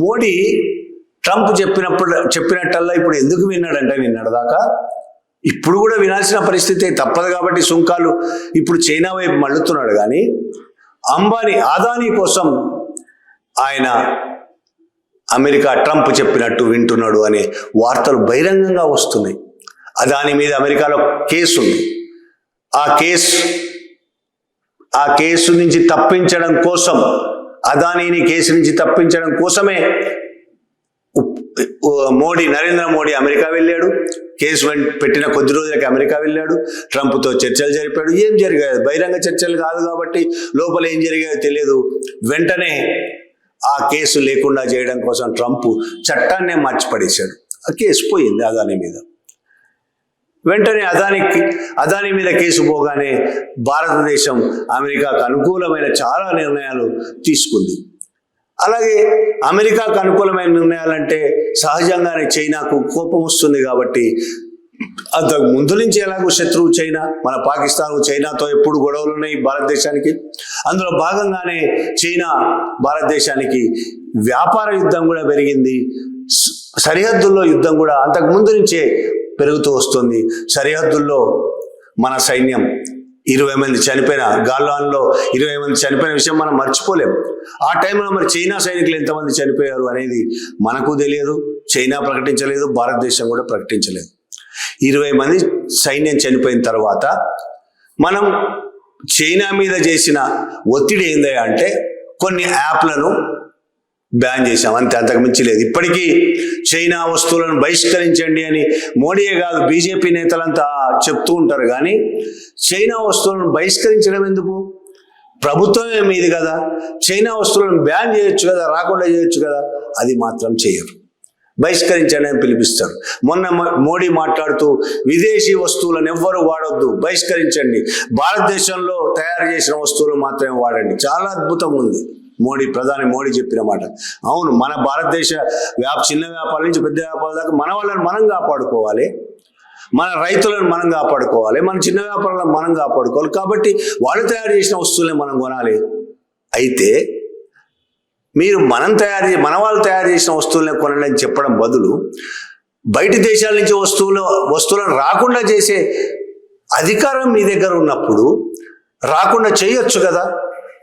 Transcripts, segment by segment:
Modi Trump చెప్పినట్టల్లా ఇప్పుడు ఎందుకు విన్నాడంటే నిన్నటిదాకా ఇప్పుడు కూడా వినాల్సిన పరిస్థితి తప్పదు కాబట్టి సుంకాలు ఇప్పుడు చైనా వైపు మళ్ళుతున్నాడు. కానీ అదానీ కోసం ఆయన అమెరికా ట్రంప్ చెప్పినట్టు వింటున్నాడు అనే వార్తలు బహిరంగంగా వస్తున్నాయి. అదానీ మీద అమెరికాలో కేసు ఉంది. ఆ కేసు నుంచి తప్పించడం కోసం, అదానీని కేసు నుంచి తప్పించడం కోసమే నరేంద్ర మోడీ అమెరికా వెళ్ళాడు. కేసు పెట్టిన కొద్ది రోజులకి అమెరికా వెళ్ళాడు. ట్రంప్తో చర్చలు జరిపాడు. ఏం జరిగాయి? బహిరంగ చర్చలు కాదు కాబట్టి లోపల ఏం జరిగాయో తెలియదు. వెంటనే ఆ కేసు లేకుండా చేయడం కోసం ట్రంప్ చట్టాన్నే మార్చిపడేశాడు. ఆ కేసు పోయింది అదానీ మీద. వెంటనే అదానీ మీద కేసు పోగానే భారతదేశం అమెరికాకు అనుకూలమైన చాలా నిర్ణయాలు తీసుకుంది. అలాగే అమెరికాకు అనుకూలమైన నిర్ణయాలంటే సహజంగానే చైనాకు కోపం వస్తుంది. కాబట్టి అంతకు ముందు నుంచి ఎలాగో శత్రువు చైనా, మన పాకిస్తాన్ చైనాతో ఎప్పుడు గొడవలు ఉన్నాయి భారతదేశానికి. అందులో భాగంగానే చైనా భారతదేశానికి వ్యాపార యుద్ధం కూడా పెరిగింది. సరిహద్దుల్లో యుద్ధం కూడా అంతకు ముందు నుంచే పెరుగుతూ వస్తుంది. సరిహద్దుల్లో మన సైన్యం 20 మంది చనిపోయిన, గాల్వాన్లో 20 మంది చనిపోయిన విషయం మనం మర్చిపోలేం. ఆ టైంలో మరి చైనా సైనికులు ఎంతమంది చనిపోయారు అనేది మనకు తెలియదు. చైనా ప్రకటించలేదు, భారతదేశం కూడా ప్రకటించలేదు. 20 మంది సైన్యం చనిపోయిన తర్వాత మనం చైనా మీద చేసిన ఒత్తిడి ఏంది అంటే కొన్ని యాప్లను బ్యాన్ చేశాం, అంతే, అంతకు మించి లేదు. ఇప్పటికీ చైనా వస్తువులను బహిష్కరించండి అని మోడీయే కాదు బీజేపీ నేతలంతా చెప్తూ ఉంటారు. కానీ చైనా వస్తువులను బహిష్కరించడం ఎందుకు? ప్రభుత్వమే మీది కదా, చైనా వస్తువులను బ్యాన్ చేయొచ్చు కదా, రాకుండా చేయొచ్చు కదా. అది మాత్రం చేయరు, బహిష్కరించండి అని పిలిపిస్తారు. మొన్న మోడీ మాట్లాడుతూ విదేశీ వస్తువులను ఎవ్వరూ వాడొద్దు, బహిష్కరించండి, భారతదేశంలో తయారు చేసిన వస్తువులు మాత్రమే వాడండి. చాలా అద్భుతంగా ఉంది ప్రధాని మోడీ చెప్పిన మాట. అవును, మన భారతదేశ చిన్న వ్యాపారాల నుంచి పెద్ద వ్యాపారాల దాకా మన వాళ్ళని మనం కాపాడుకోవాలి, మన రైతులను మనం కాపాడుకోవాలి, మన చిన్న వ్యాపారాలను మనం కాపాడుకోవాలి. కాబట్టి వాళ్ళు తయారు చేసిన వస్తువులే మనం కొనాలి. అయితే మీరు మన వాళ్ళు తయారు చేసిన వస్తువులనే కొనండి అని చెప్పడం బదులు బయటి దేశాల నుంచి వస్తువులను రాకుండా చేసే అధికారం మీ దగ్గర ఉన్నప్పుడు రాకుండా చేయొచ్చు కదా,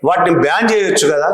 వాటిని బ్యాన్ చేయొచ్చు కదా.